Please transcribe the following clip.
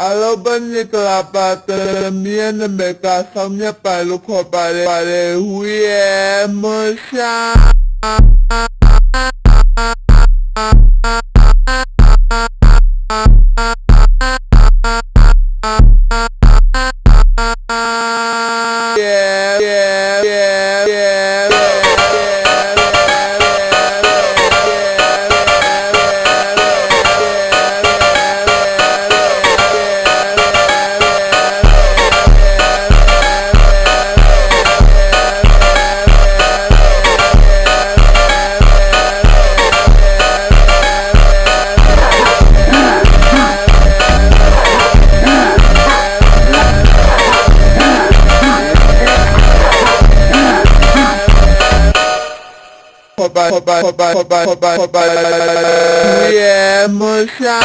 Alobani kelapatan mian mereka samnya palu kopare pare huye musya. Hoba, yeah, musha.